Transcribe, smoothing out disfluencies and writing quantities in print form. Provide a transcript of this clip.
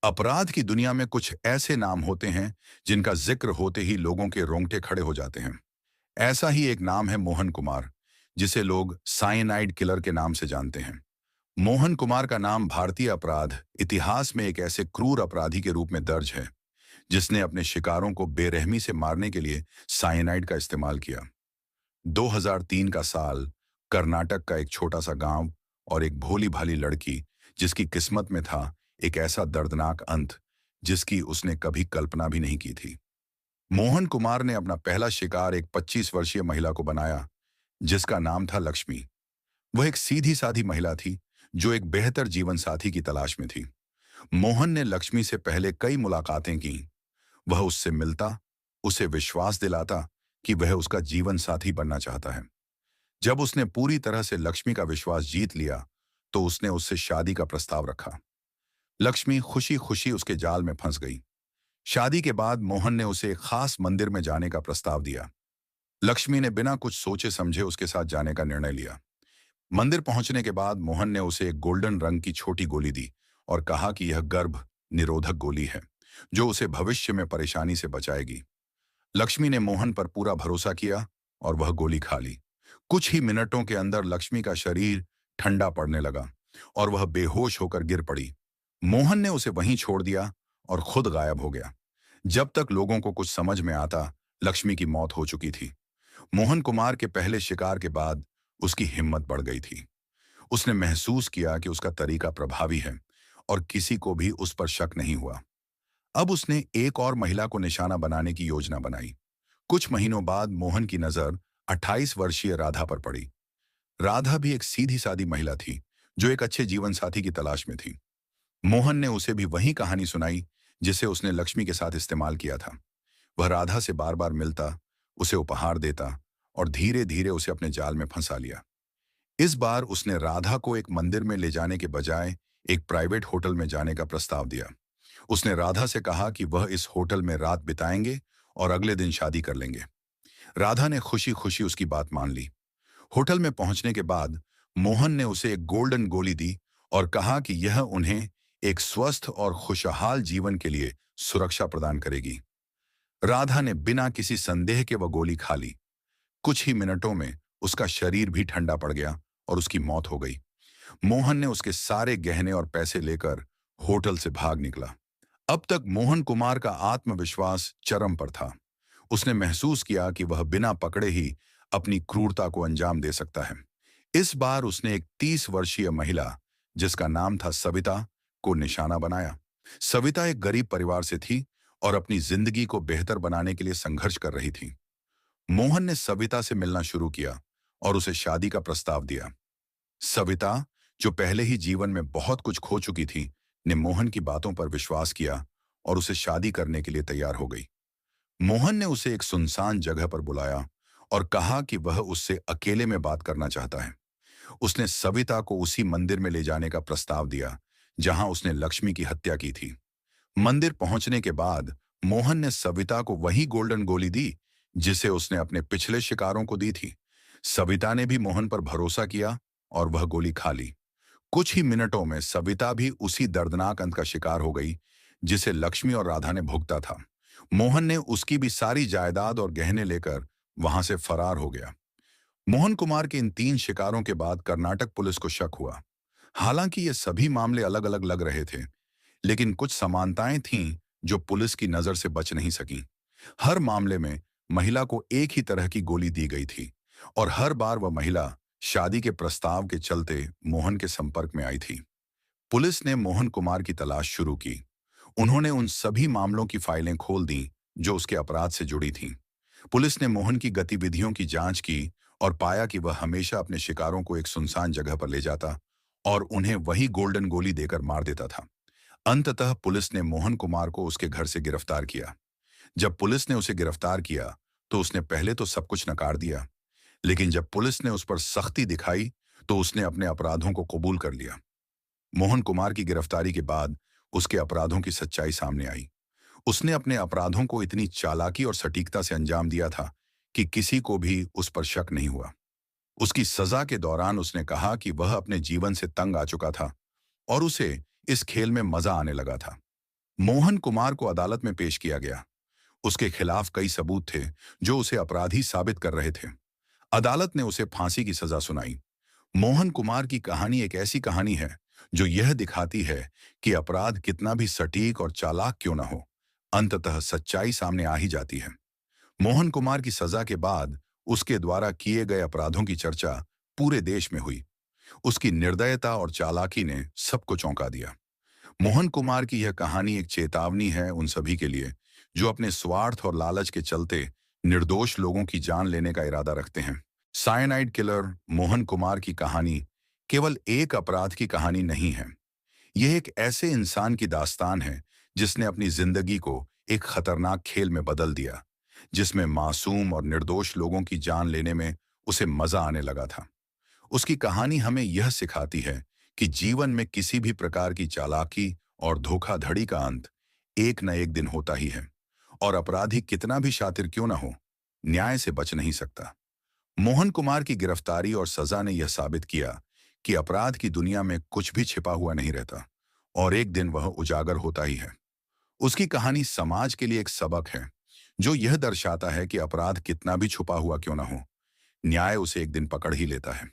अपराध की दुनिया में कुछ ऐसे नाम होते हैं जिनका जिक्र होते ही लोगों के रोंगटे खड़े हो जाते हैं। ऐसा ही एक नाम है मोहन कुमार, जिसे लोग साइनाइड किलर के नाम से जानते हैं। मोहन कुमार का नाम भारतीय अपराध इतिहास में एक ऐसे क्रूर अपराधी के रूप में दर्ज है जिसने अपने शिकारों को बेरहमी से मारने के लिए साइनाइड का इस्तेमाल किया। 2003 का साल, कर्नाटक का एक छोटा सा गांव और एक भोली भाली लड़की जिसकी किस्मत में था एक ऐसा दर्दनाक अंत जिसकी उसने कभी कल्पना भी नहीं की थी। मोहन कुमार ने अपना पहला शिकार एक 25 वर्षीय महिला को बनाया जिसका नाम था लक्ष्मी। वह एक सीधी साधी महिला थी जो एक बेहतर जीवन साथी की तलाश में थी। मोहन ने लक्ष्मी से पहले कई मुलाकातें की। वह उससे मिलता, उसे विश्वास दिलाता कि वह उसका जीवन साथी बनना चाहता है। जब उसने पूरी तरह से लक्ष्मी का विश्वास जीत लिया तो उसने उससे शादी का प्रस्ताव रखा। लक्ष्मी खुशी खुशी उसके जाल में फंस गई। शादी के बाद मोहन ने उसे एक खास मंदिर में जाने का प्रस्ताव दिया। लक्ष्मी ने बिना कुछ सोचे समझे उसके साथ जाने का निर्णय लिया। मंदिर पहुंचने के बाद मोहन ने उसे एक गोल्डन रंग की छोटी गोली दी और कहा कि यह गर्भ निरोधक गोली है जो उसे भविष्य में परेशानी से बचाएगी। लक्ष्मी ने मोहन पर पूरा भरोसा किया और वह गोली खा ली। कुछ ही मिनटों के अंदर लक्ष्मी का शरीर ठंडा पड़ने लगा और वह बेहोश होकर गिर पड़ी। मोहन ने उसे वहीं छोड़ दिया और खुद गायब हो गया। जब तक लोगों को कुछ समझ में आता, लक्ष्मी की मौत हो चुकी थी। मोहन कुमार के पहले शिकार के बाद उसकी हिम्मत बढ़ गई थी। उसने महसूस किया कि उसका तरीका प्रभावी है और किसी को भी उस पर शक नहीं हुआ। अब उसने एक और महिला को निशाना बनाने की योजना बनाई। कुछ महीनों बाद मोहन की नजर 28 वर्षीय राधा पर पड़ी। राधा भी एक सीधी सादी महिला थी जो एक अच्छे जीवन साथी की तलाश में थी। मोहन ने उसे भी वही कहानी सुनाई जिसे उसने लक्ष्मी के साथ इस्तेमाल किया था। वह राधा से बार बार मिलता, उसे उपहार देता और धीरे धीरे उसे अपने जाल में फंसा लिया। इस बार उसने राधा को एक मंदिर में ले जाने के बजाय एक प्राइवेट होटल में जाने का प्रस्ताव दिया। उसने राधा से कहा कि वह इस होटल में रात बिताएंगे और अगले दिन शादी कर लेंगे। राधा ने खुशी खुशी उसकी बात मान ली। होटल में पहुंचने के बाद मोहन ने उसे एक गोल्डन गोली दी और कहा कि यह उन्हें एक स्वस्थ और खुशहाल जीवन के लिए सुरक्षा प्रदान करेगी। राधा ने बिना किसी संदेह के वह गोली खा ली। कुछ ही मिनटों में उसका शरीर भी ठंडा पड़ गया और उसकी मौत हो गई। मोहन ने उसके सारे गहने और पैसे लेकर होटल से भाग निकला। अब तक मोहन कुमार का आत्मविश्वास चरम पर था। उसने महसूस किया कि वह बिना पकड़े ही अपनी क्रूरता को अंजाम दे सकता है। इस बार उसने एक 30 वर्षीय महिला जिसका नाम था सविता को निशाना बनाया। सविता एक गरीब परिवार से थी और अपनी जिंदगी को बेहतर बनाने के लिए संघर्ष कर रही थी। मोहन ने सविता से मिलना शुरू किया और उसे शादी का प्रस्ताव दिया। सविता, जो पहले ही जीवन में बहुत कुछ खो चुकी थी, ने मोहन की बातों पर विश्वास किया और उसे शादी करने के लिए तैयार हो गई। मोहन ने उसे एक सुनसान जगह पर बुलाया और कहा कि वह उससे अकेले में बात करना चाहता है। उसने सविता को उसी मंदिर में ले जाने का प्रस्ताव दिया जहां उसने लक्ष्मी की हत्या की थी। मंदिर पहुंचने के बाद मोहन ने सविता को वही गोल्डन गोली दी जिसे उसने अपने पिछले शिकारों को दी थी। सविता ने भी मोहन पर भरोसा किया और वह गोली खा ली। कुछ ही मिनटों में सविता भी उसी दर्दनाक अंत का शिकार हो गई जिसे लक्ष्मी और राधा ने भुगता था। मोहन ने उसकी भी सारी जायदाद और गहने लेकर वहां से फरार हो गया। मोहन कुमार के इन 3 शिकारों के बाद कर्नाटक पुलिस को शक हुआ। हालांकि ये सभी मामले अलग अलग लग रहे थे, लेकिन कुछ समानताएं थीं जो पुलिस की नजर से बच नहीं सकी। हर मामले में महिला को एक ही तरह की गोली दी गई थी और हर बार वह महिला शादी के प्रस्ताव के चलते मोहन के संपर्क में आई थी। पुलिस ने मोहन कुमार की तलाश शुरू की। उन्होंने उन सभी मामलों की फाइलें खोल दी जो उसके अपराध से जुड़ी थीं। पुलिस ने मोहन की गतिविधियों की जांच की और पाया कि वह हमेशा अपने शिकारों को एक सुनसान जगह पर ले जाता और उन्हें वही गोल्डन गोली देकर मार देता था। अंततः पुलिस ने मोहन कुमार को उसके घर से गिरफ्तार किया। जब पुलिस ने उसे गिरफ्तार किया तो उसने पहले तो सब कुछ नकार दिया, लेकिन जब पुलिस ने उस पर सख्ती दिखाई तो उसने अपने अपराधों को कबूल कर लिया। मोहन कुमार की गिरफ्तारी के बाद उसके अपराधों की सच्चाई सामने आई। उसने अपने अपराधों को इतनी चालाकी और सटीकता से अंजाम दिया था कि किसी को भी उस पर शक नहीं हुआ। उसकी सजा के दौरान उसने कहा कि वह अपने जीवन से तंग आ चुका था और उसे इस खेल में मजा आने लगा था। मोहन कुमार को अदालत में पेश किया गया। उसके खिलाफ कई सबूत थे जो उसे अपराधी साबित कर रहे थे। अदालत ने उसे फांसी की सजा सुनाई। मोहन कुमार की कहानी एक ऐसी कहानी है जो यह दिखाती है कि अपराध कितना भी सटीक और चालाक क्यों ना हो, अंततः सच्चाई सामने आ ही जाती है। मोहन कुमार की सजा के बाद उसके द्वारा किए गए अपराधों की चर्चा पूरे देश में हुई। उसकी निर्दयता और चालाकी ने सबको चौंका दिया। मोहन कुमार की यह कहानी एक चेतावनी है उन सभी के लिए जो अपने स्वार्थ और लालच के चलते निर्दोष लोगों की जान लेने का इरादा रखते हैं। साइनाइड किलर मोहन कुमार की कहानी केवल एक अपराध की कहानी नहीं है। यह एक ऐसे इंसान की दास्तान है जिसने अपनी जिंदगी को एक खतरनाक खेल में बदल दिया, जिसमें मासूम और निर्दोष लोगों की जान लेने में उसे मजा आने लगा था। उसकी कहानी हमें यह सिखाती है कि जीवन में किसी भी प्रकार की चालाकी और धोखाधड़ी का अंत एक न एक दिन होता ही है, और अपराधी कितना भी शातिर क्यों ना हो, न्याय से बच नहीं सकता। मोहन कुमार की गिरफ्तारी और सजा ने यह साबित किया कि अपराध की दुनिया में कुछ भी छिपा हुआ नहीं रहता और एक दिन वह उजागर होता ही है। उसकी कहानी समाज के लिए एक सबक है जो यह दर्शाता है कि अपराध कितना भी छुपा हुआ क्यों ना हो, न्याय उसे एक दिन पकड़ ही लेता है।